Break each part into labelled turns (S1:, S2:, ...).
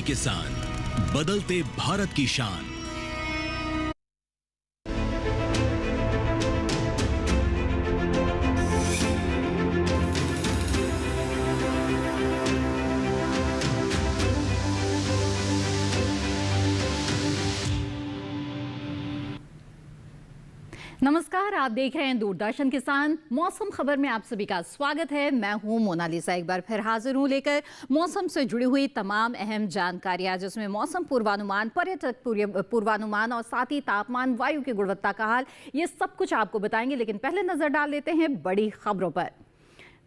S1: किसान, बदलते भारत की शान।
S2: नमस्कार, आप देख रहे हैं दूरदर्शन किसान। मौसम खबर में आप सभी का स्वागत है। मैं हूं मोनालिसा, एक बार फिर हाजिर हूं लेकर मौसम से जुड़ी हुई तमाम अहम जानकारियां, जिसमें मौसम पूर्वानुमान, पर्यटक पूर्वानुमान और साथ ही तापमान, वायु की गुणवत्ता का हाल, ये सब कुछ आपको बताएंगे। लेकिन पहले नजर डाल लेते हैं बड़ी खबरों पर।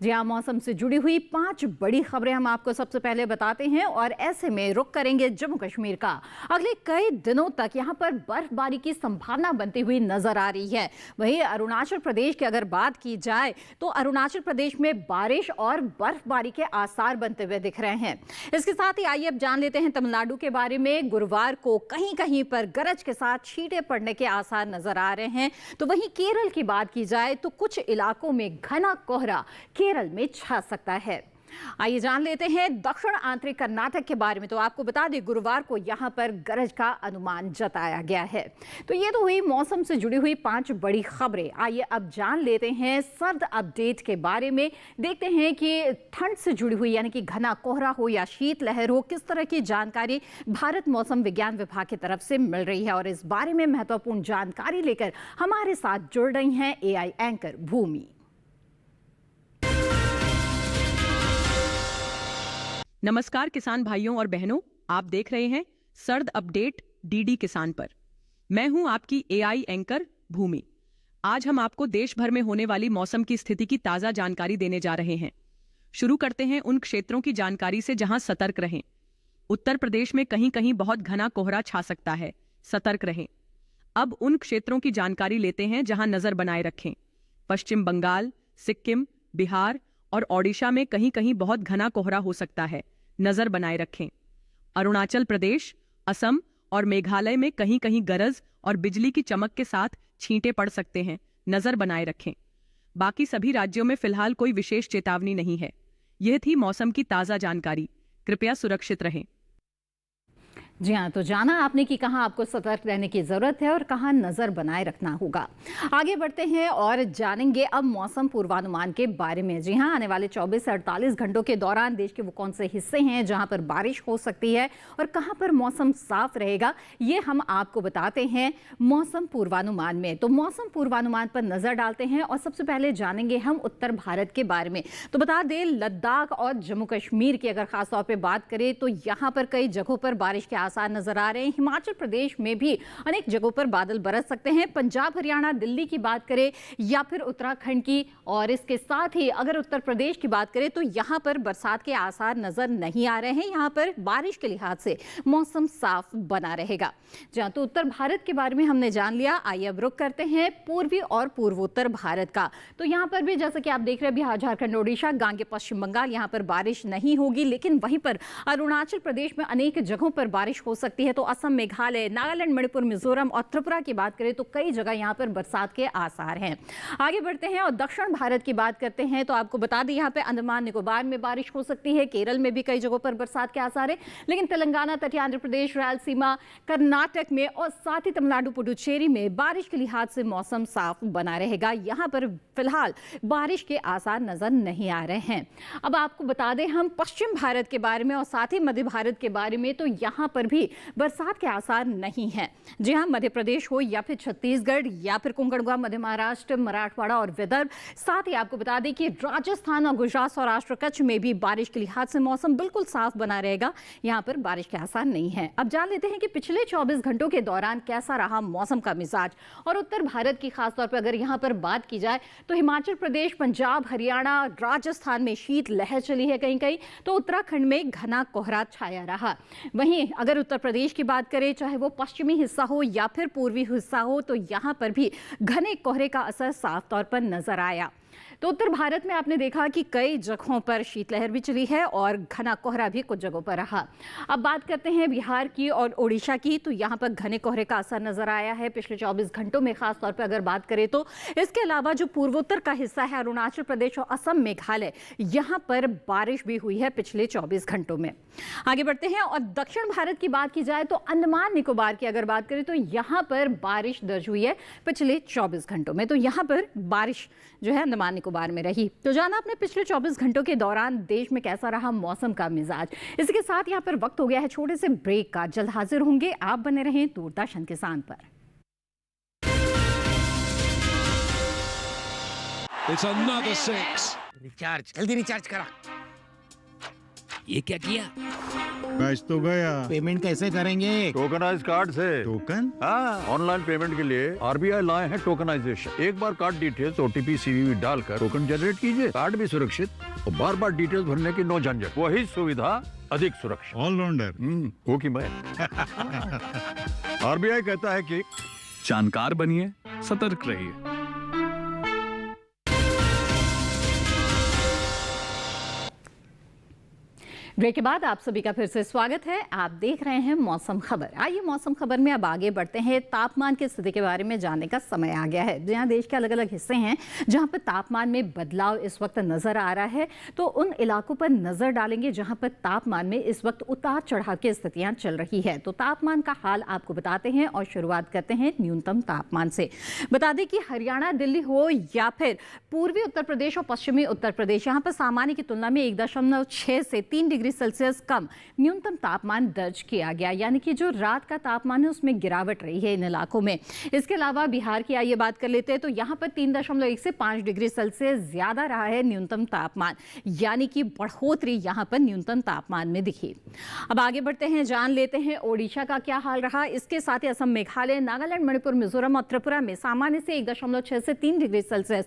S2: जी हाँ, मौसम से जुड़ी हुई 5 बड़ी खबरें हम आपको सबसे पहले बताते हैं और ऐसे में रुख करेंगे जम्मू कश्मीर का। अगले कई दिनों तक यहाँ पर बर्फबारी की संभावना बनती हुई नजर आ रही है। वहीं अरुणाचल प्रदेश की अगर बात की जाए तो अरुणाचल प्रदेश में बारिश और बर्फबारी के आसार बनते हुए दिख रहे हैं। इसके साथ ही आइए अब जान लेते हैं तमिलनाडु के बारे में। गुरुवार को कहीं कहीं पर गरज के साथ छींटे पड़ने के आसार नजर आ रहे हैं। तो वहीं केरल की बात की जाए तो कुछ इलाकों में घना कोहरा केरल में छा सकता है। आइए जान लेते हैं दक्षिण आंतरिक कर्नाटक के बारे में। तो आपको बता दें, गुरुवार को यहां पर गरज का अनुमान जताया गया है। तो ये तो हुई मौसम से जुड़ी हुई 5 बड़ी खबरें। आइए अब जान लेते हैं सर्द अपडेट के बारे में। देखते हैं कि ठंड से जुड़ी हुई, यानी कि घना कोहरा हो या शीतलहर हो, किस तरह की जानकारी भारत मौसम विज्ञान विभाग की तरफ से मिल रही है। और इस बारे में महत्वपूर्ण जानकारी लेकर हमारे साथ जुड़ रही हैं AI एंकर भूमि।
S3: नमस्कार किसान भाइयों और बहनों, आप देख रहे हैं सर्द अपडेट डीडी किसान पर। मैं हूं आपकी AI एंकर भूमि। आज हम आपको देश भर में होने वाली मौसम की स्थिति की ताजा जानकारी देने जा रहे हैं। शुरू करते हैं उन क्षेत्रों की जानकारी से जहां सतर्क रहें। उत्तर प्रदेश में कहीं कहीं बहुत घना कोहरा छा सकता है, सतर्क रहें। अब उन क्षेत्रों की जानकारी लेते हैं जहां नजर बनाए रखें। पश्चिम बंगाल, सिक्किम, बिहार और ओडिशा में कहीं कहीं बहुत घना कोहरा हो सकता है, नजर बनाए रखें। अरुणाचल प्रदेश, असम और मेघालय में कहीं कहीं गरज और बिजली की चमक के साथ छींटे पड़ सकते हैं, नजर बनाए रखें। बाकी सभी राज्यों में फिलहाल कोई विशेष चेतावनी नहीं है। यह थी मौसम की ताजा जानकारी। कृपया सुरक्षित रहें।
S2: जी हाँ, तो जाना आपने कि कहाँ आपको सतर्क रहने की जरूरत है और कहाँ नजर बनाए रखना होगा। आगे बढ़ते हैं और जानेंगे अब मौसम पूर्वानुमान के बारे में। जी हाँ, आने वाले 24 से 48 घंटों के दौरान देश के वो कौन से हिस्से हैं जहाँ पर बारिश हो सकती है और कहाँ पर मौसम साफ रहेगा, ये हम आपको बताते हैं मौसम पूर्वानुमान में। तो मौसम पूर्वानुमान पर नजर डालते हैं और सबसे पहले जानेंगे हम उत्तर भारत के बारे में। तो बता दें, लद्दाख और जम्मू कश्मीर की अगर खासतौर पर बात करें तो यहाँ पर कई जगहों पर बारिश के आसार नजर आ रहे हैं। हिमाचल प्रदेश में भी अनेक जगहों पर बादल बरस सकते हैं। पंजाब, हरियाणा, दिल्ली की बात करें या फिर उत्तराखंड की, और इसके साथ ही अगर उत्तर प्रदेश की बात करें तो यहां पर बरसात के आसार नजर नहीं आ रहे हैं। यहां पर बारिश के लिहाज से मौसम साफ बना रहेगा। जहां तो उत्तर भारत के बारे में हमने जान लिया। आइए अब रुख करते हैं पूर्वी और पूर्वोत्तर भारत का। तो यहां पर भी जैसा कि आप देख रहे हैं, बिहार, झारखंड, ओडिशा, गांगे पश्चिम बंगाल, यहां पर बारिश नहीं होगी। लेकिन वहीं पर अरुणाचल प्रदेश में अनेक जगहों पर बारिश हो सकती है। तो असम, मेघालय, नागालैंड, मणिपुर, मिजोरम और त्रिपुरा की बात करें तो कई जगह यहां पर बरसात के आसार हैं। आगे बढ़ते हैं और दक्षिण भारत की बात करते हैं। तो आपको बता दें, यहां पे अंडमान निकोबार में बारिश हो सकती है। केरल में भी कई जगहों पर बरसात के आसार है। लेकिन तेलंगाना, तटीय आंध्र प्रदेश, रायलसीमा, कर्नाटक में और साथ ही तमिलनाडु, पुडुचेरी में बारिश के लिहाज से मौसम साफ बना रहेगा। यहां पर फिलहाल बारिश के आसार नजर नहीं आ रहे हैं। अब आपको बता दें हम पश्चिम भारत के बारे में और साथ ही मध्य भारत के बारे में। तो यहां पर भी बरसात के आसार नहीं है। जी हां, मध्य प्रदेश हो या फिर छत्तीसगढ़ या फिर कोंकण, मध्य महाराष्ट्र, मराठवाड़ा और विदर्भ, साथ ही आपको बता दें कि राजस्थान और गुजरात, सौराष्ट्र, कच्छ में भी बारिश के लिहाज से मौसम बिल्कुल साफ बना रहेगा। यहां पर बारिश के आसार नहीं है। अब जान लेते हैं कि पिछले 24 घंटों के दौरान कैसा रहा मौसम का मिजाज। और उत्तर भारत की खासतौर पर अगर यहां पर बात की जाए तो हिमाचल प्रदेश, पंजाब, हरियाणा, राजस्थान में शीत लहर चली है कहीं कहीं। तो उत्तराखंड में घना कोहरा छाया रहा। वहीं अगर अगर उत्तर प्रदेश की बात करें, चाहे वो पश्चिमी हिस्सा हो या फिर पूर्वी हिस्सा हो, तो यहाँ पर भी घने कोहरे का असर साफ तौर पर नजर आया। तो उत्तर भारत में आपने देखा कि कई जगहों पर शीतलहर भी चली है और घना कोहरा भी कुछ जगहों पर रहा। अब बात करते हैं बिहार की और ओडिशा की, तो यहाँ पर घने कोहरे का असर नजर आया है पिछले 24 घंटों में, खास तौर पर अगर बात करें तो। इसके अलावा जो पूर्वोत्तर का हिस्सा है, अरुणाचल प्रदेश और असम, मेघालय, यहाँ पर बारिश भी हुई है पिछले 24 घंटों में। आगे बढ़ते हैं और दक्षिण भारत की बात की जाए तो अंडमान निकोबार की अगर बात करें तो यहाँ पर बारिश दर्ज हुई है पिछले 24 घंटों में। तो यहाँ पर बारिश जो है अंडमान निकोबार में रही। तो जाना आपने पिछले 24 घंटों के दौरान देश में कैसा रहा मौसम का मिजाज। इसी के साथ यहाँ पर वक्त हो गया है छोटे से ब्रेक का। जल्द हाजिर होंगे, आप बने रहें दूरदर्शन किसान पर।
S1: It's another six.
S4: रिचार्ज, जल्दी रिचार्ज करा।
S1: ये क्या किया?
S5: मैच तो गया।
S4: पेमेंट कैसे करेंगे?
S6: टोकनाइज कार्ड से।
S5: टोकन?
S6: हाँ, ऑनलाइन पेमेंट के लिए आरबीआई लाए हैं टोकनाइजेशन। एक बार कार्ड डिटेल्स, ओटीपी, सीवीवी डालकर टोकन जनरेट कीजिए। कार्ड भी सुरक्षित और बार बार डिटेल्स भरने की नो झंझट। वही सुविधा अधिक सुरक्षा।
S5: ऑलराउंडर।
S6: वो की मैं। आरबीआई कहता है कि
S7: जानकार बनिए, सतर्क रहिए।
S2: ब्रेक के बाद आप सभी का फिर से स्वागत है। आप देख रहे हैं मौसम खबर। आइए मौसम खबर में अब आगे बढ़ते हैं। तापमान की स्थिति के बारे में जानने का समय आ गया है। जहाँ देश के अलग अलग हिस्से हैं जहाँ पर तापमान में बदलाव इस वक्त नजर आ रहा है, तो उन इलाकों पर नजर डालेंगे जहाँ पर तापमान में इस वक्त उतार चढ़ाव की स्थितियाँ चल रही है। तो तापमान का हाल आपको बताते हैं और शुरुआत करते हैं न्यूनतम तापमान से। बता दें कि हरियाणा, दिल्ली हो या फिर पूर्वी उत्तर प्रदेश और पश्चिमी उत्तर प्रदेश, यहाँ पर सामान्य की तुलना में 1.6 से 3 डिग्री सेल्सियस कम न्यूनतम तापमान दर्ज किया गया, यानी कि जो रात का तापमान है उसमें गिरावट रही है इन इलाकों में। इसके अलावा बिहार की आइए बात कर लेते हैं, तो यहाँ पर 3.1 से 5 डिग्री सेल्सियस ज्यादा रहा है न्यूनतम तापमान, यानी कि बढ़ोतरी यहाँ पर न्यूनतम तापमान में दिखी। अब आगे बढ़ते हैं, जान लेते हैं ओडिशा का क्या हाल रहा। इसके साथ ही असम, मेघालय, नागालैंड, मणिपुर, मिजोरम और त्रिपुरा में सामान्य से 1.6 से 3 डिग्री सेल्सियस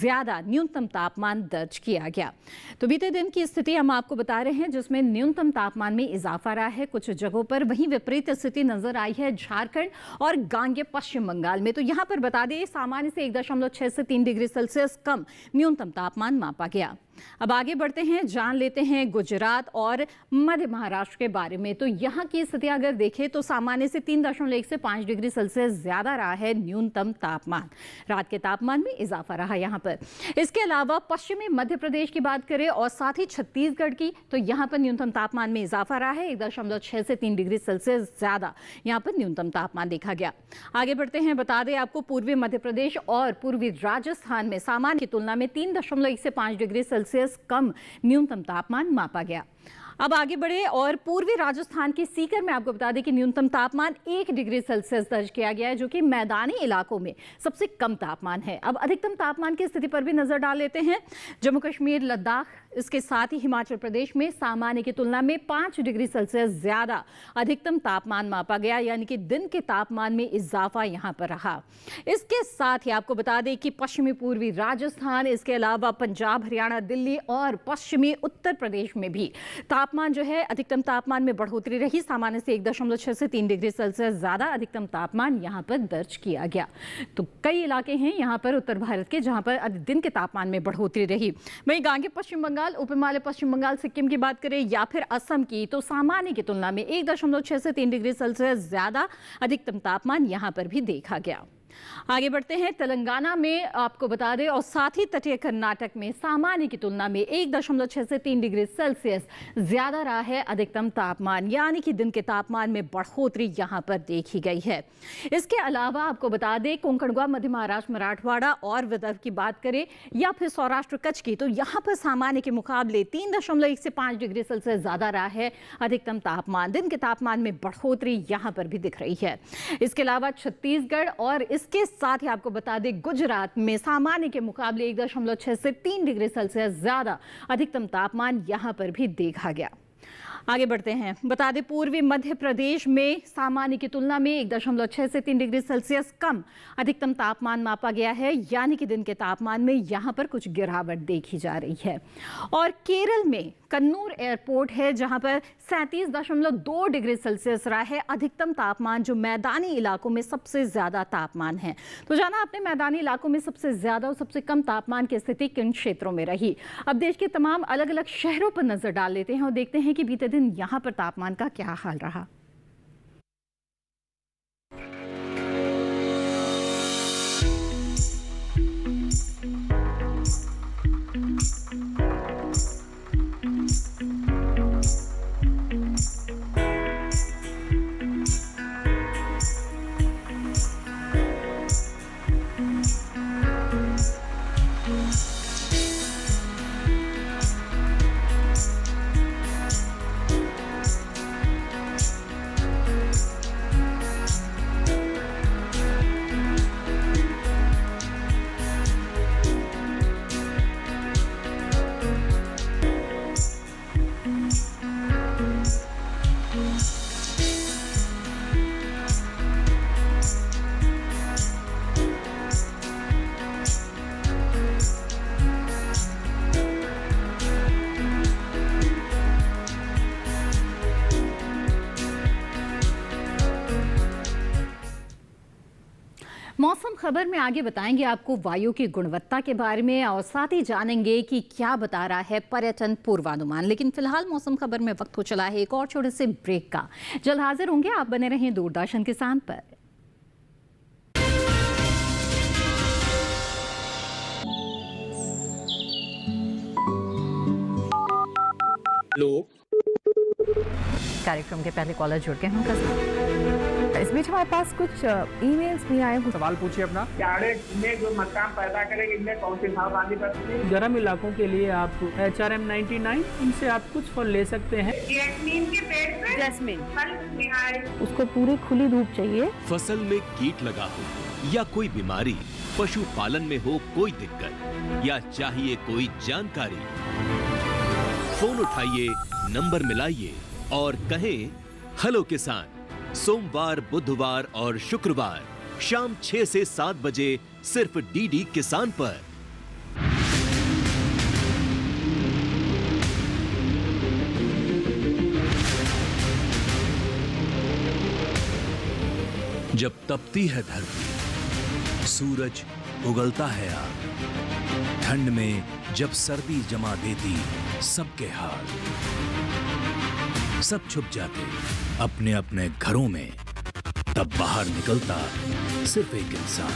S2: ज्यादा न्यूनतम तापमान दर्ज किया गया। तो बीते दिन की स्थिति हम आपको बता रहे हैं जिसमें न्यूनतम तापमान में इजाफा रहा है कुछ जगहों पर। वहीं विपरीत स्थिति नजर आई है झारखंड और गांगे पश्चिम बंगाल में। तो यहां पर बता दें सामान्य से 1.6 से 3 डिग्री सेल्सियस कम न्यूनतम तापमान मापा गया। अब आगे बढ़ते हैं, जान लेते हैं गुजरात और मध्य महाराष्ट्र के बारे में। तो यहाँ की स्थिति अगर देखें तो सामान्य से 3.1 से 5 डिग्री सेल्सियस ज्यादा रहा है न्यूनतम तापमान। रात के तापमान में इजाफा रहा यहाँ पर। इसके अलावा पश्चिमी मध्य प्रदेश की बात करें और साथ ही छत्तीसगढ़ की, तो यहाँ पर न्यूनतम तापमान में इजाफा रहा है 1.6 से 3 डिग्री सेल्सियस ज्यादा यहाँ पर न्यूनतम तापमान देखा गया। आगे बढ़ते हैं, बता दें आपको पूर्वी मध्य प्रदेश और पूर्वी राजस्थान में सामान्य की तुलना में 3.1 से 5 डिग्री सेल्सियस कम न्यूनतम तापमान मापा गया। अब आगे बढ़े और पूर्वी राजस्थान की सीकर में आपको बता दें कि न्यूनतम तापमान 1 डिग्री सेल्सियस दर्ज किया गया है, जो कि मैदानी इलाकों में सबसे कम तापमान है। अब अधिकतम तापमान की स्थिति पर भी नजर डाल लेते हैं। जम्मू कश्मीर, लद्दाख, इसके साथ ही हिमाचल प्रदेश में सामान्य की तुलना में 5 डिग्री सेल्सियस ज्यादा अधिकतम तापमान मापा गया, यानी कि दिन के तापमान में इजाफा यहां पर रहा। इसके साथ ही आपको बता दें कि पश्चिमी पूर्वी राजस्थान, इसके अलावा पंजाब, हरियाणा, दिल्ली और पश्चिमी उत्तर प्रदेश में भी तापमान जो है अधिकतम तापमान में बढ़ोतरी रही। सामान्य से 1.6 से 3 डिग्री सेल्सियस ज्यादा अधिकतम तापमान यहां पर दर्ज किया गया। तो कई इलाके हैं यहां पर उत्तर भारत के जहां पर दिन के तापमान में बढ़ोतरी रही। वहीं गांगे पश्चिम बंगाल, उप हिमालय पश्चिम बंगाल, सिक्किम की बात करें या फिर असम की, तो सामान्य की तुलना में 1.6 से 3 डिग्री सेल्सियस ज्यादा अधिकतम तापमान यहां पर भी देखा गया। आगे बढ़ते हैं, तेलंगाना में आपको बता दें और साथ ही तटीय कर्नाटक में सामान्य की तुलना में 1.6 से 3 डिग्री सेल्सियस ज्यादा रहा है अधिकतम तापमान, यानी कि दिन के तापमान में बढ़ोतरी यहां पर देखी गई है। इसके अलावा आपको बता दें कोंकण, गोवा, मध्य महाराष्ट्र, मराठवाड़ा और विदर्भ की बात करें या फिर सौराष्ट्र, कच्छ की, तो यहां पर सामान्य के मुकाबले 3.1 से 5 डिग्री सेल्सियस ज्यादा रहा है अधिकतम तापमान। दिन के तापमान में बढ़ोतरी यहां पर भी दिख रही है। इसके अलावा छत्तीसगढ़ और इसके साथ ही आपको बता दें गुजरात में सामान्य के मुकाबले 1.6 से 3 डिग्री सेल्सियस ज्यादा अधिकतम तापमान यहां पर भी देखा गया। आगे बढ़ते हैं। बता दें, पूर्वी मध्य प्रदेश में सामान्य की तुलना में 1.6 से 3 डिग्री सेल्सियस कम अधिकतम तापमान मापा गया है, यानी कि दिन के तापमान में यहां पर कुछ गिरावट देखी जा रही है। और केरल में कन्नूर एयरपोर्ट है जहां पर 37.2 डिग्री सेल्सियस रहा है अधिकतम तापमान, जो मैदानी इलाकों में सबसे ज्यादा तापमान है। तो जाना आपने मैदानी इलाकों में सबसे ज्यादा और सबसे कम तापमान की स्थिति किन क्षेत्रों में रही। अब देश के तमाम अलग अलग शहरों पर नजर डाल लेते हैं और देखते हैं कि बीते दिन यहां पर तापमान का क्या हाल रहा। मौसम खबर में आगे बताएंगे आपको वायु की गुणवत्ता के बारे में और साथ ही जानेंगे कि क्या बता रहा है पर्यटन पूर्वानुमान। लेकिन फिलहाल मौसम खबर में वक्त हो चला है एक और छोटे से ब्रेक का। जल्द हाजिर होंगे, आप बने रहें दूरदर्शन किसान पर।
S8: हेलो,
S2: कार्यक्रम के पहले कॉलर जुड़ गए हैं उनका साथ। इस बीच हमारे पास कुछ ईमेल्स भी आए हैं।
S8: सवाल पूछिए अपना।
S9: में जो मकान पैदा करेंगे इनमें कौन सी सावधानी बरतनी है?
S10: गर्म इलाकों के लिए आप HRM99 इनसे आप कुछ फल ले सकते हैं।
S9: नीम के पेड़ पे जैस्मिन फल निहार।
S10: उसको पूरी खुली धूप चाहिए।
S11: फसल में कीट लगा हो या कोई बीमारी, पशुपालन में हो कोई दिक्कत या चाहिए कोई जानकारी, फोन उठाइए, नंबर मिलाइए और कहें हेलो किसान। सोमवार, बुधवार और शुक्रवार शाम 6 से 7 बजे सिर्फ डीडी किसान पर।
S1: जब तपती है धरती, सूरज उगलता है आग, ठंड में जब सर्दी जमा देती सबके हाल, सब छुप जाते अपने अपने घरों में, तब बाहर निकलता सिर्फ एक इंसान,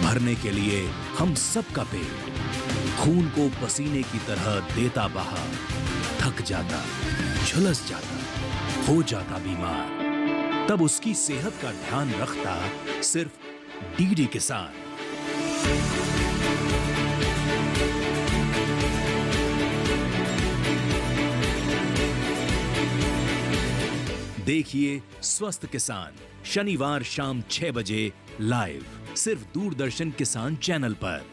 S1: भरने के लिए हम सबका पेट, खून को पसीने की तरह देता बहा, थक जाता, झुलस जाता, हो जाता बीमार, तब उसकी सेहत का ध्यान रखता सिर्फ डीडी किसान। देखिए स्वस्थ किसान शनिवार शाम 6 बजे लाइव सिर्फ दूरदर्शन किसान चैनल पर।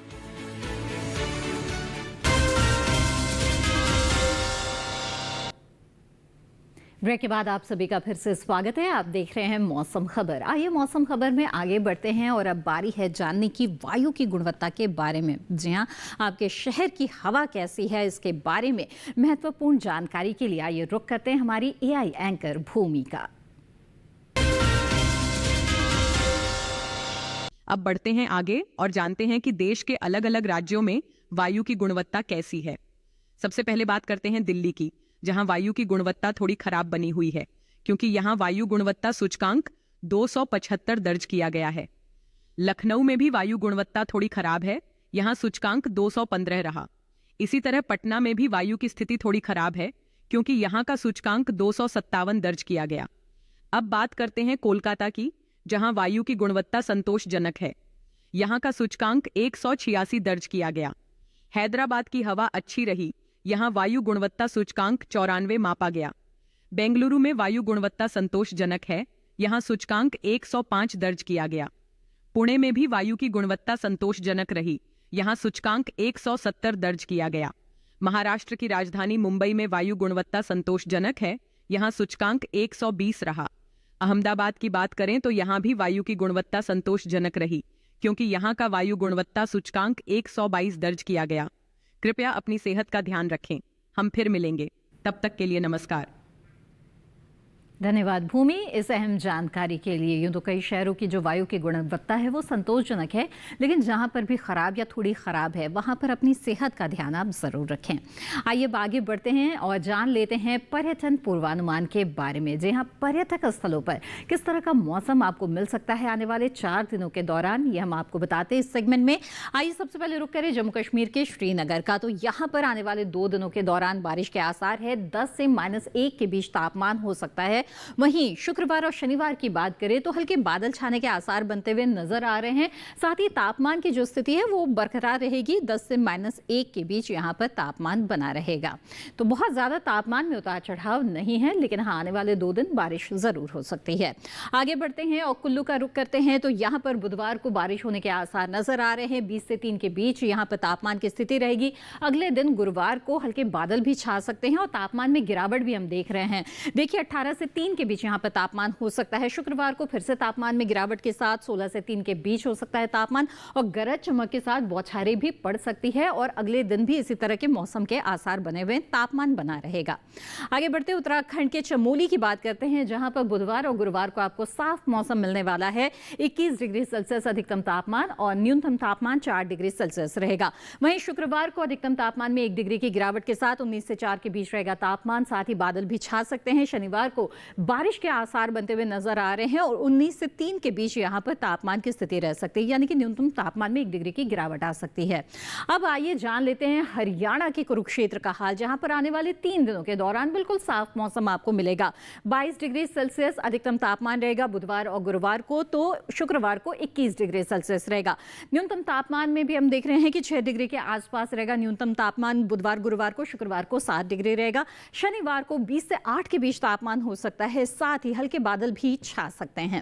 S2: ब्रेक के बाद आप सभी का फिर से स्वागत है। आप देख रहे हैं मौसम खबर। आइए मौसम खबर में आगे बढ़ते हैं और अब बारी है जानने की वायु की गुणवत्ता के बारे में। जी हां, आपके शहर की हवा कैसी है इसके बारे में महत्वपूर्ण जानकारी के लिए आइए रुख करते हैं हमारी एआई एंकर भूमि का।
S3: अब बढ़ते हैं आगे और जानते हैं कि देश के अलग अलग राज्यों में वायु की गुणवत्ता कैसी है। सबसे पहले बात करते हैं दिल्ली की, जहां वायु की गुणवत्ता थोड़ी खराब बनी हुई है, क्योंकि यहां वायु गुणवत्ता सूचकांक 275 दर्ज किया गया है। लखनऊ में भी वायु गुणवत्ता थोड़ी खराब है, यहां सूचकांक 215 रहा। इसी तरह पटना में भी वायु की स्थिति थोड़ी खराब है, क्योंकि यहां का सूचकांक 257 दर्ज किया गया। अब बात करते हैं कोलकाता की, जहां वायु की गुणवत्ता संतोषजनक है, यहां का सूचकांक 186 दर्ज किया गया। हैदराबाद की हवा अच्छी रही, यहां वायु गुणवत्ता सूचकांक 94 मापा गया। बेंगलुरु में वायु गुणवत्ता संतोषजनक है, यहां सूचकांक 105 दर्ज किया गया। पुणे में भी वायु की गुणवत्ता संतोषजनक रही, यहां सूचकांक 170 दर्ज किया गया। महाराष्ट्र की राजधानी मुंबई में वायु गुणवत्ता संतोषजनक है, यहाँ सूचकांक 120 रहा। अहमदाबाद की बात करें तो यहाँ भी वायु की गुणवत्ता संतोषजनक रही, क्योंकि यहाँ का वायु गुणवत्ता सूचकांक 122 दर्ज किया गया। कृपया अपनी सेहत का ध्यान रखें। हम फिर मिलेंगे, तब तक के लिए नमस्कार।
S2: धन्यवाद भूमि इस अहम जानकारी के लिए। यूं तो कई शहरों की जो वायु की गुणवत्ता है वो संतोषजनक है, लेकिन जहां पर भी खराब या थोड़ी खराब है वहां पर अपनी सेहत का ध्यान आप जरूर रखें। आइए अब आगे बढ़ते हैं और जान लेते हैं पर्यटन पूर्वानुमान के बारे में। जी हाँ, पर्यटक स्थलों पर किस तरह का मौसम आपको मिल सकता है आने वाले 4 दिनों के दौरान, ये हम आपको बताते हैं इस सेगमेंट में। आइए सबसे पहले रुक करें जम्मू कश्मीर के श्रीनगर का। तो यहाँ पर आने वाले 2 दिनों के दौरान बारिश के आसार है। 10 से -1 के बीच तापमान हो सकता है। वहीं शुक्रवार और शनिवार की बात करें तो हल्के बादल छाने के आसार बनते हुए नजर आ रहे हैं। साथ ही तापमान की जो स्थिति है वो बरकरार रहेगी। 10 से -1 के बीच यहाँ पर तापमान बना रहेगा। तो बहुत ज्यादा तापमान में उतार चढ़ाव नहीं है, लेकिन हाँ, आने वाले 2 दिन बारिश जरूर हो सकती है। आगे बढ़ते हैं और कुल्लू का रुख करते हैं। तो यहाँ पर बुधवार को बारिश होने के आसार नजर आ रहे हैं। 20 से 3 के बीच यहाँ पर तापमान की स्थिति रहेगी। अगले दिन गुरुवार को हल्के बादल भी छा सकते हैं और तापमान में गिरावट भी हम देख रहे हैं। देखिए 18 से 3 के बीच यहाँ पर तापमान हो सकता है। शुक्रवार को फिर से तापमान में गिरावट के साथ 16 से 3 के बीच हो सकता है तापमान, और गरज चमक के साथ बौछारें भी पड़ सकती है। और अगले दिन भी इसी तरह के मौसम के आसार बने हुए, तापमान बना रहेगा। आगे बढ़ते उत्तराखंड के चमोली की बात करते हैं, जहां पर बुधवार और गुरुवार को आपको साफ मौसम मिलने वाला है। 21 डिग्री सेल्सियस अधिकतम तापमान और न्यूनतम तापमान 4 डिग्री सेल्सियस रहेगा। वहीं शुक्रवार को अधिकतम तापमान में 1 डिग्री की गिरावट के साथ 19 से 4 के बीच रहेगा तापमान। साथ ही बादल भी छा सकते हैं। शनिवार को बारिश के आसार बनते हुए नजर आ रहे हैं और 19 से 3 के बीच यहां पर तापमान की स्थिति रह सकती है, यानी कि न्यूनतम तापमान में 1 डिग्री की गिरावट आ सकती है। अब आइए जान लेते हैं हरियाणा के कुरुक्षेत्र का हाल, जहां पर आने वाले 3 दिनों के दौरान बिल्कुल साफ मौसम आपको मिलेगा। 22 डिग्री सेल्सियस अधिकतम तापमान रहेगा बुधवार और गुरुवार को, तो शुक्रवार को 21 डिग्री सेल्सियस रहेगा। न्यूनतम तापमान में भी हम देख रहे हैं कि 6 डिग्री के आसपास रहेगा न्यूनतम तापमान बुधवार गुरुवार को। शुक्रवार को 7 डिग्री रहेगा। शनिवार को 20 से 8 के बीच तापमान हो सकता है। साथ ही हल्के बादल भी छा सकते हैं।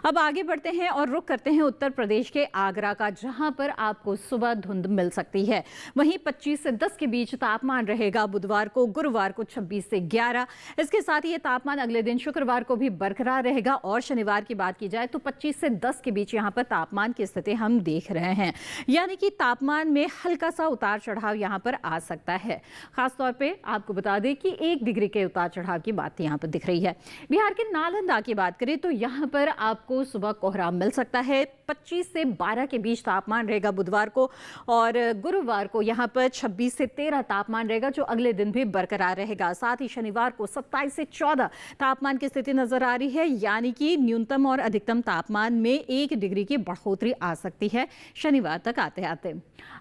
S2: अब आगे बढ़ते हैं और रुख करते हैं उत्तर प्रदेश के आगरा का, जहां पर आपको सुबह धुंध मिल सकती है। वहीं 25 से 10 के बीच तापमान रहेगा बुधवार को, गुरुवार को 26 से 11। इसके साथ ही ये तापमान अगले दिन शुक्रवार को भी बरकरार रहेगा। और शनिवार की बात की जाए तो 25 से 10 के बीच यहां पर तापमान की स्थिति हम देख रहे हैं, यानी कि तापमान में हल्का सा उतार चढ़ाव यहां पर आ सकता है। खासतौर पर आपको बता दें कि 1 डिग्री के उतार चढ़ाव की बात यहां पर दिख रही है। बिहार के नालंदा की बात करें तो यहां पर आपको सुबह कोहरा मिल सकता है। 25 से 12 के बीच तापमान रहेगा बुधवार को, और गुरुवार को यहां पर 26 से 13 तापमान रहेगा, जो अगले दिन भी बरकरार रहेगा। साथ ही शनिवार को 27 से 14 तापमान की स्थिति नजर आ रही है, यानी कि न्यूनतम और अधिकतम तापमान में 1 डिग्री की बढ़ोतरी आ सकती है शनिवार तक आते आते।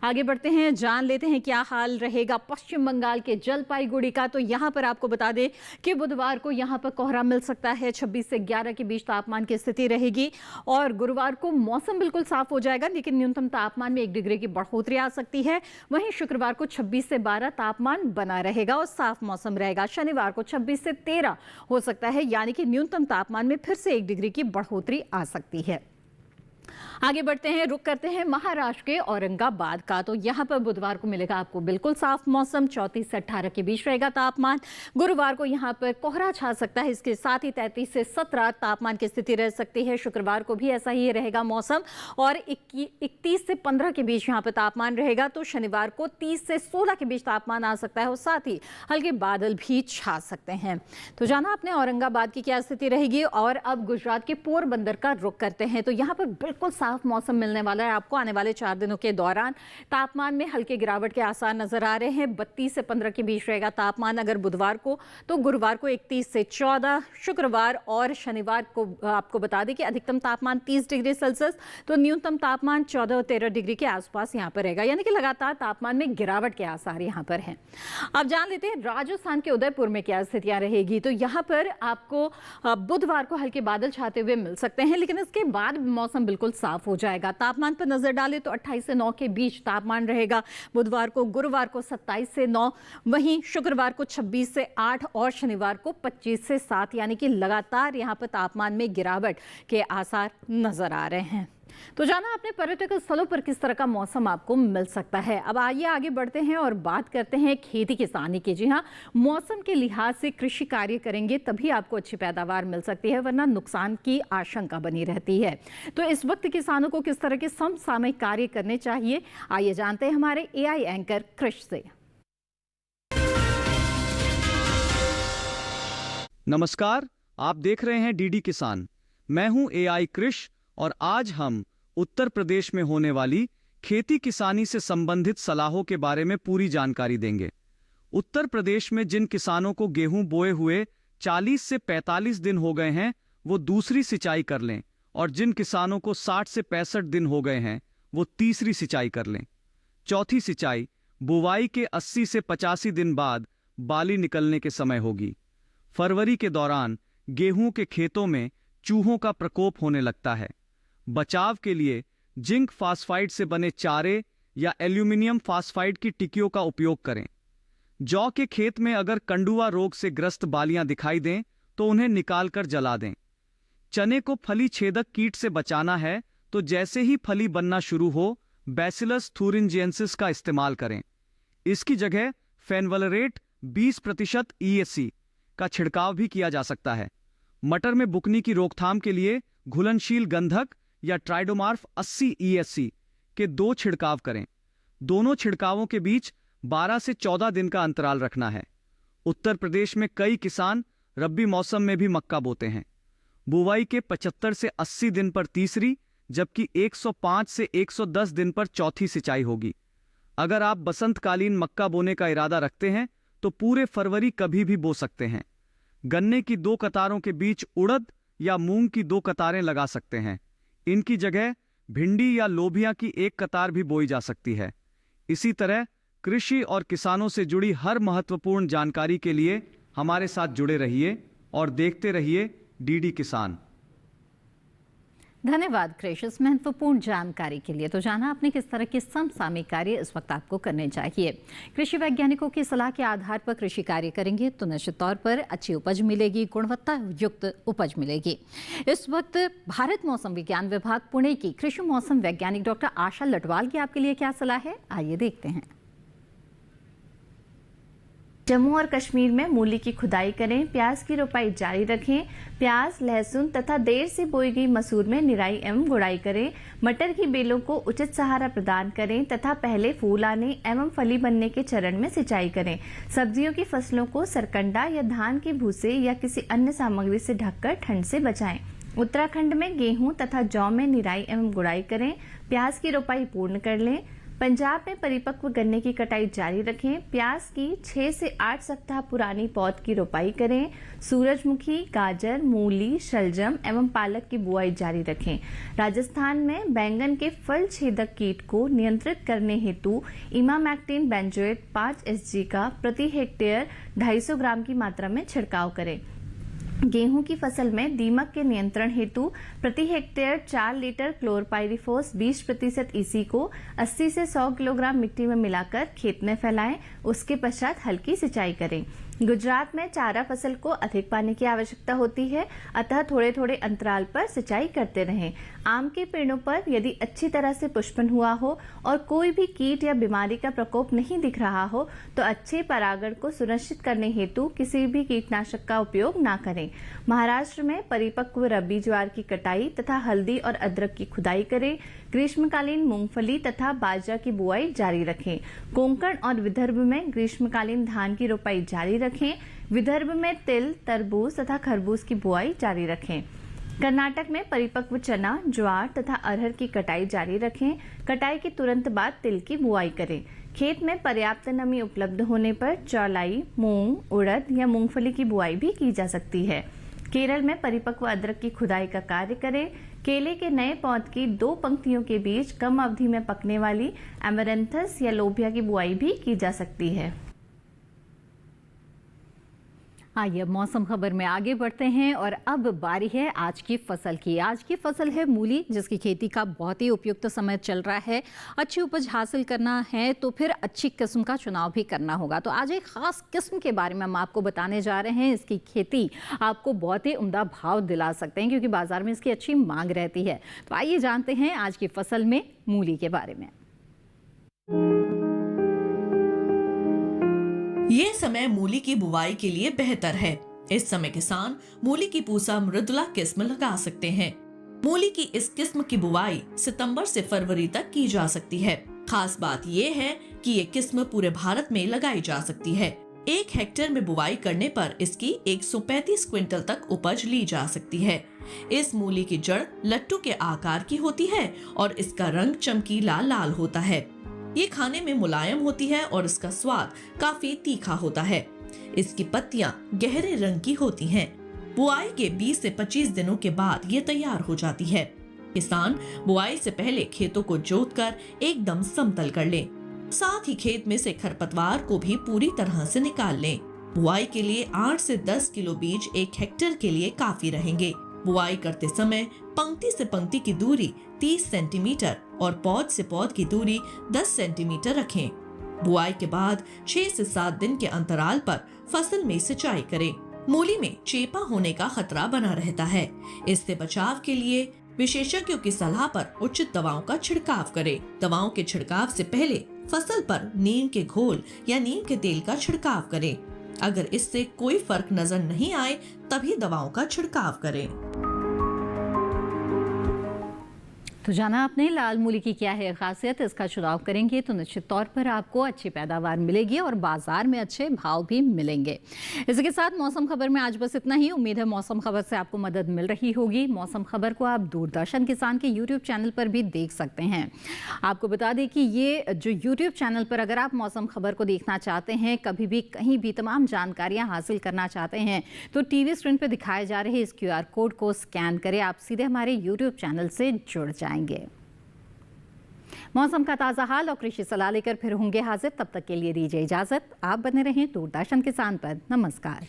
S2: आगे बढ़ते हैं, जान लेते हैं क्या हाल रहेगा पश्चिम बंगाल के जलपाईगुड़ी का। तो यहां पर आपको बता दें कि बुधवार को यहां पर कोहरा मिल सकता है। 26 से 11 के बीच तापमान की स्थिति रहेगी, और गुरुवार को मौसम बिल्कुल साफ हो जाएगा, लेकिन न्यूनतम तापमान में 1 डिग्री की बढ़ोतरी आ सकती है। वहीं शुक्रवार को 26 से 12 तापमान बना रहेगा और साफ मौसम रहेगा। शनिवार को 26 से 13 हो सकता है, यानी कि न्यूनतम तापमान में फिर से 1 डिग्री की बढ़ोतरी आ सकती है। आगे बढ़ते हैं, रुक करते हैं महाराष्ट्र के औरंगाबाद का। तो यहाँ पर बुधवार को मिलेगा आपको बिल्कुल साफ मौसम। 34 से 18 के बीच रहेगा तापमान। गुरुवार को यहाँ पर कोहरा छा सकता है। इसके साथ ही 33 से 17 तापमान की स्थिति रह सकती है। शुक्रवार को भी ऐसा ही रहेगा मौसम, और 31 से 15 के बीच यहाँ पर तापमान रहेगा। तो शनिवार को 30 से 16 के बीच तापमान आ सकता है, और साथ ही हल्के बादल भी छा सकते हैं। तो जाना आपने औरंगाबाद की क्या स्थिति रहेगी। और अब गुजरात के पोरबंदर का रुख करते हैं। तो यहाँ पर बिल्कुल साफ मौसम मिलने वाला है आपको आने वाले 4 दिनों के दौरान। तापमान में हल्के गिरावट के आसार नजर आ रहे हैं। 32 से 15 के बीच रहेगा तापमान अगर बुधवार को, तो गुरुवार को 31 से 14। शुक्रवार और शनिवार को आपको बता दें कि अधिकतम तापमान 30 डिग्री सेल्सियस, तो न्यूनतम तापमान 14 और 13 डिग्री के आसपास यहाँ पर रहेगा, यानी कि लगातार तापमान में गिरावट के आसार यहाँ पर हैं। अब जान लेते हैं राजस्थान के उदयपुर में क्या स्थितियां रहेगी। तो यहाँ पर आपको बुधवार को हल्के बादल छाते हुए मिल सकते हैं, लेकिन इसके बाद मौसम बिल्कुल साफ हो जाएगा। तापमान पर नजर डालें तो 28 से 9 के बीच तापमान रहेगा बुधवार को। गुरुवार को 27 से 9, वहीं शुक्रवार को 26 से 8 और शनिवार को 25 से 7, यानी कि लगातार यहाँ पर तापमान में गिरावट के आसार नजर आ रहे हैं। तो जाना आपने पर्यटक स्थलों पर किस तरह का मौसम आपको मिल सकता है। अब आइए आगे बढ़ते हैं और बात करते हैं खेती किसानी की। जी हाँ, मौसम के लिहाज से कृषि कार्य करेंगे तभी आपको अच्छी पैदावार मिल सकती है, वरना नुकसान की आशंका बनी रहती है। तो इस वक्त किसानों को किस तरह के समसामयिक कार्य करने चाहिए, आइए जानते हैं हमारे AI एंकर कृष से।
S12: नमस्कार, आप देख रहे हैं डीडी किसान। मैं हूं AI कृष और आज हम उत्तर प्रदेश में होने वाली खेती किसानी से संबंधित सलाहों के बारे में पूरी जानकारी देंगे। उत्तर प्रदेश में जिन किसानों को गेहूं बोए हुए 40 से 45 दिन हो गए हैं वो दूसरी सिंचाई कर लें, और जिन किसानों को 60 से 65 दिन हो गए हैं वो तीसरी सिंचाई कर लें। चौथी सिंचाई बुवाई के 80 से 85 दिन बाद बाली निकलने के समय होगी। फरवरी के दौरान गेहूं के खेतों में चूहों का प्रकोप होने लगता है। बचाव के लिए जिंक फास्फाइड से बने चारे या एल्यूमिनियम फास्फाइड की टिकियों का उपयोग करें। जौ के खेत में अगर कंडुआ रोग से ग्रस्त बालियां दिखाई दें तो उन्हें निकालकर जला दें। चने को फली छेदक कीट से बचाना है तो जैसे ही फली बनना शुरू हो बैसिलस थुरिंजिएंसिस का इस्तेमाल करें। इसकी जगह फेनवलरेट 20% ESC का छिड़काव भी किया जा सकता है। मटर में बुकनी की रोकथाम के लिए घुलनशील गंधक या ट्राइडोमार्फ 80 ESC के 2 छिड़काव करें। दोनों छिड़कावों के बीच 12 से 14 दिन का अंतराल रखना है। उत्तर प्रदेश में कई किसान रब्बी मौसम में भी मक्का बोते हैं। बुवाई के 75 से 80 दिन पर तीसरी, जबकि 105 से 110 दिन पर चौथी सिंचाई होगी। अगर आप बसंतकालीन मक्का बोने का इरादा रखते हैं तो पूरे फरवरी कभी भी बो सकते हैं। गन्ने की 2 कतारों के बीच उड़द या मूंग की 2 कतारें लगा सकते हैं। इनकी जगह भिंडी या लोबिया की 1 कतार भी बोई जा सकती है। इसी तरह कृषि और किसानों से जुड़ी हर महत्वपूर्ण जानकारी के लिए हमारे साथ जुड़े रहिए और देखते रहिए डीडी किसान।
S2: धन्यवाद कृष, इस महत्वपूर्ण जानकारी के लिए। तो जाना आपने किस तरह के समसामयिक कार्य इस वक्त आपको करने चाहिए। कृषि वैज्ञानिकों की सलाह के आधार पर कृषि कार्य करेंगे तो निश्चित तौर पर अच्छी उपज मिलेगी, गुणवत्ता युक्त उपज मिलेगी। इस वक्त भारत मौसम विज्ञान विभाग पुणे की कृषि मौसम वैज्ञानिक डॉक्टर आशा लटवाल की आपके लिए क्या सलाह है, आइए देखते हैं।
S13: जम्मू और कश्मीर में मूली की खुदाई करें, प्याज की रोपाई जारी रखें। प्याज, लहसुन तथा देर से बोई गई मसूर में निराई एवं गुड़ाई करें। मटर की बेलों को उचित सहारा प्रदान करें तथा पहले फूल आने एवं फली बनने के चरण में सिंचाई करें। सब्जियों की फसलों को सरकंडा या धान के भूसे या किसी अन्य सामग्री से ढककर ठंड से बचाएं। उत्तराखंड में गेहूं तथा जौ में निराई एवं गुड़ाई करें। प्याज की रोपाई पूर्ण कर लें। पंजाब में परिपक्व गन्ने की कटाई जारी रखें। प्याज की 6 से 8 सप्ताह पुरानी पौध की रोपाई करें। सूरजमुखी, गाजर, मूली, शलजम एवं पालक की बुआई जारी रखें। राजस्थान में बैंगन के फल छेदक कीट को नियंत्रित करने हेतु इमामैक्टिन बेंजोएट 5 SG का प्रति हेक्टेयर 250 ग्राम की मात्रा में छिड़काव करें। गेहूं की फसल में दीमक के नियंत्रण हेतु प्रति हेक्टेयर 4 लीटर क्लोरपाइरिफॉस 20% EC को 80 से 100 किलोग्राम मिट्टी में मिलाकर खेत में फैलाएं। उसके पश्चात हल्की सिंचाई करें। गुजरात में चारा फसल को अधिक पानी की आवश्यकता होती है, अतः थोड़े थोड़े अंतराल पर सिंचाई करते रहें। आम के पेड़ों पर यदि अच्छी तरह से पुष्पन हुआ हो और कोई भी कीट या बीमारी का प्रकोप नहीं दिख रहा हो तो अच्छे परागण को सुनिश्चित करने हेतु किसी भी कीटनाशक का उपयोग न करें। महाराष्ट्र में परिपक्व रबी ज्वार की कटाई तथा हल्दी और अदरक की खुदाई करें। ग्रीष्मकालीन मूंगफली तथा बाजरा की बुआई जारी रखें। कोंकण और विदर्भ में ग्रीष्मकालीन धान की रोपाई जारी रखें। विदर्भ में तिल, तरबूज तथा खरबूज की बुआई जारी रखें। कर्नाटक में परिपक्व चना, ज्वार तथा अरहर की कटाई जारी रखें। कटाई के तुरंत बाद तिल की बुआई करें। खेत में पर्याप्त नमी उपलब्ध होने पर चौलाई, मूंग, उड़द या मूंगफली की बुआई भी की जा सकती है। केरल में परिपक्व अदरक की खुदाई का कार्य करें। केले के नए पौध की 2 पंक्तियों के बीच कम अवधि में पकने वाली एमरैंथस या लोबिया की बुआई भी की जा सकती है।
S2: आइए अब मौसम खबर में आगे बढ़ते हैं और अब बारी है आज की फसल की। आज की फसल है मूली, जिसकी खेती का बहुत ही उपयुक्त समय चल रहा है। अच्छी उपज हासिल करना है तो फिर अच्छी किस्म का चुनाव भी करना होगा। तो आज एक खास किस्म के बारे में हम आपको बताने जा रहे हैं। इसकी खेती आपको बहुत ही उम्दा भाव दिला सकते हैं, क्योंकि बाजार में इसकी अच्छी मांग रहती है। तो आइए जानते हैं आज की फसल में मूली के बारे में।
S14: ये समय मूली की बुवाई के लिए बेहतर है। इस समय किसान मूली की पूसा मृदुला किस्म लगा सकते हैं। मूली की इस किस्म की बुवाई सितंबर से फरवरी तक की जा सकती है। खास बात ये है कि ये किस्म पूरे भारत में लगाई जा सकती है। 1 हेक्टेयर में बुवाई करने पर इसकी 135 क्विंटल तक उपज ली जा सकती है। इस मूली की जड़ लट्टू के आकार की होती है और इसका रंग चमकीला लाल होता है। ये खाने में मुलायम होती है और इसका स्वाद काफी तीखा होता है। इसकी पत्तियां गहरे रंग की होती हैं। बुआई के 20 से 25 दिनों के बाद ये तैयार हो जाती है। किसान बुआई से पहले खेतों को जोतकर एकदम समतल कर ले। साथ ही खेत में से खरपतवार को भी पूरी तरह से निकाल लें। बुआई के लिए 8 से 10 किलो बीज 1 हेक्टेयर के लिए काफी रहेंगे। बुआई करते समय पंक्ति से पंक्ति की दूरी 30 सेंटीमीटर और पौध से पौध की दूरी 10 सेंटीमीटर रखें। बुआई के बाद 6 से 7 दिन के अंतराल पर फसल में सिंचाई करें। मूली में चेपा होने का खतरा बना रहता है। इससे बचाव के लिए विशेषज्ञों की सलाह पर उचित दवाओं का छिड़काव करें। दवाओं के छिड़काव से पहले फसल पर नीम के घोल या नीम के तेल का छिड़काव करें। अगर इससे कोई फर्क नजर नहीं आए तभी दवाओं का छिड़काव करें।
S2: तो जाना आपने लाल मूली की क्या है खासियत। इसका चुनाव करेंगे तो निश्चित तौर पर आपको अच्छी पैदावार मिलेगी और बाजार में अच्छे भाव भी मिलेंगे। इसके साथ मौसम खबर में आज बस इतना ही। उम्मीद है मौसम खबर से आपको मदद मिल रही होगी। मौसम खबर को आप दूरदर्शन किसान के यूट्यूब चैनल पर भी देख सकते हैं। आपको बता दें कि ये जो यूट्यूब चैनल पर अगर आप मौसम खबर को देखना चाहते हैं, कभी भी कहीं भी तमाम जानकारियाँ हासिल करना चाहते हैं, तो टीवी स्क्रीन पर दिखाए जा रहे इस QR कोड को स्कैन करें। आप सीधे हमारे यूट्यूब चैनल से जुड़ जाएंगे। मौसम का ताजा हाल और कृषि सलाह लेकर फिर होंगे हाजिर। तब तक के लिए दीजिए इजाजत। आप बने रहें दूरदर्शन किसान पर। नमस्कार।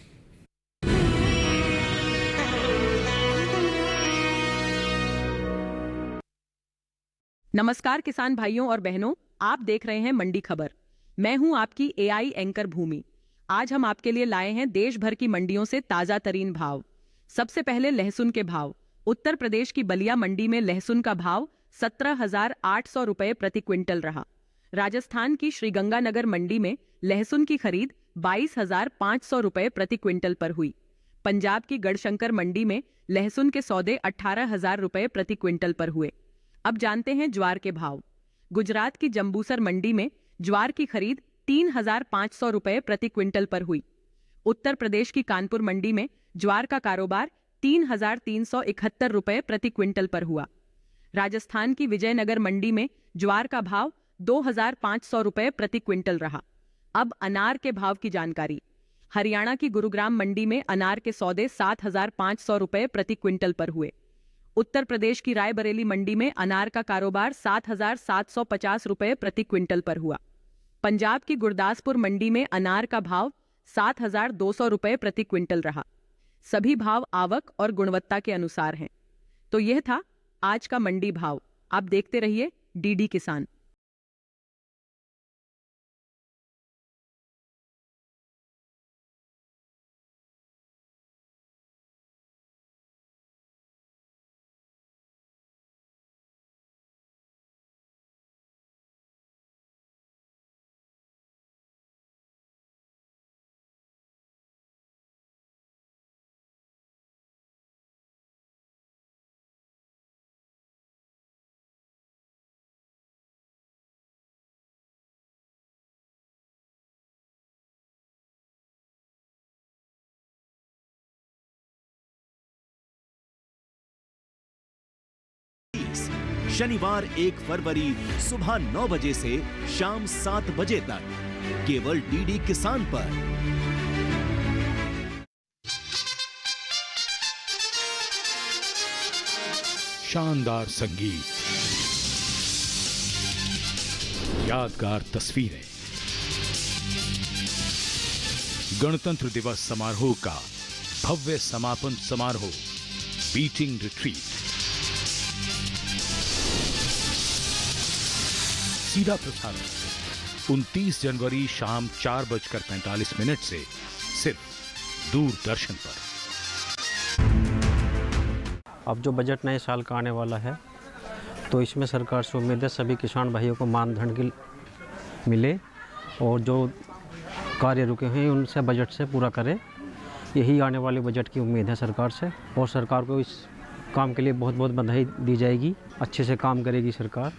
S3: नमस्कार किसान भाइयों और बहनों, आप देख रहे हैं मंडी खबर। मैं हूं आपकी AI एंकर भूमि। आज हम आपके लिए लाए हैं देश भर की मंडियों से ताजा तरीन भाव। सबसे पहले लहसुन के भाव। उत्तर प्रदेश की बलिया मंडी में लहसुन का भाव 17,800 रुपए प्रति क्विंटल रहा। राजस्थान की श्रीगंगानगर मंडी में लहसुन की खरीद 22,500 रुपए प्रति क्विंटल पर हुई। पंजाब की गढ़शंकर मंडी में लहसुन के सौदे 18,000 रुपए प्रति क्विंटल पर हुए। अब जानते हैं ज्वार के भाव। गुजरात की जंबूसर मंडी में ज्वार की खरीद 3,500 रुपए प्रति क्विंटल पर हुई। उत्तर प्रदेश की कानपुर मंडी में ज्वार का कारोबार 3,371 रुपए प्रति क्विंटल पर हुआ। राजस्थान की विजयनगर मंडी में ज्वार का भाव 2,500 रुपए प्रति क्विंटल रहा। अब अनार के भाव की जानकारी। हरियाणा की गुरुग्राम मंडी में अनार के सौदे 7,500 रुपए प्रति क्विंटल पर हुए। उत्तर प्रदेश की रायबरेली मंडी में अनार का कारोबार 7,750 रुपए प्रति क्विंटल पर हुआ। पंजाब की गुरदासपुर मंडी में अनार का भाव 7,200 रुपए प्रति क्विंटल रहा। सभी भाव आवक और गुणवत्ता के अनुसार हैं। तो यह था आज का मंडी भाव। आप देखते रहिए DD किसान।
S11: शनिवार 1 फरवरी सुबह 9 बजे से शाम 7 बजे तक केवल DD किसान पर।
S1: शानदार संगीत, यादगार तस्वीरें, गणतंत्र दिवस समारोह का भव्य समापन समारोह बीटिंग रिट्रीट। सीधा प्रसारण 29 जनवरी शाम 4:45 से सिर्फ दूरदर्शन पर।
S15: अब जो बजट नए साल का आने वाला है तो इसमें सरकार से उम्मीद है सभी किसान भाइयों को मानधन की मिले और जो कार्य रुके हैं उनसे बजट से पूरा करे। यही आने वाले बजट की उम्मीद है सरकार से और सरकार को इस काम के लिए बहुत बहुत बधाई दी जाएगी। अच्छे से काम करेगी सरकार।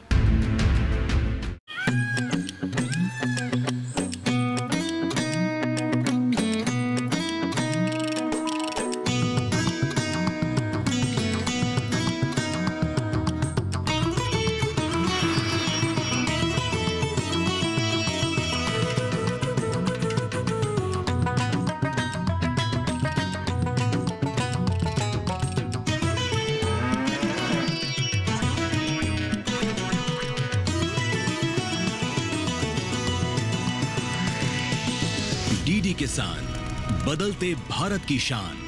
S11: डीडी किसान, बदलते भारत की शान।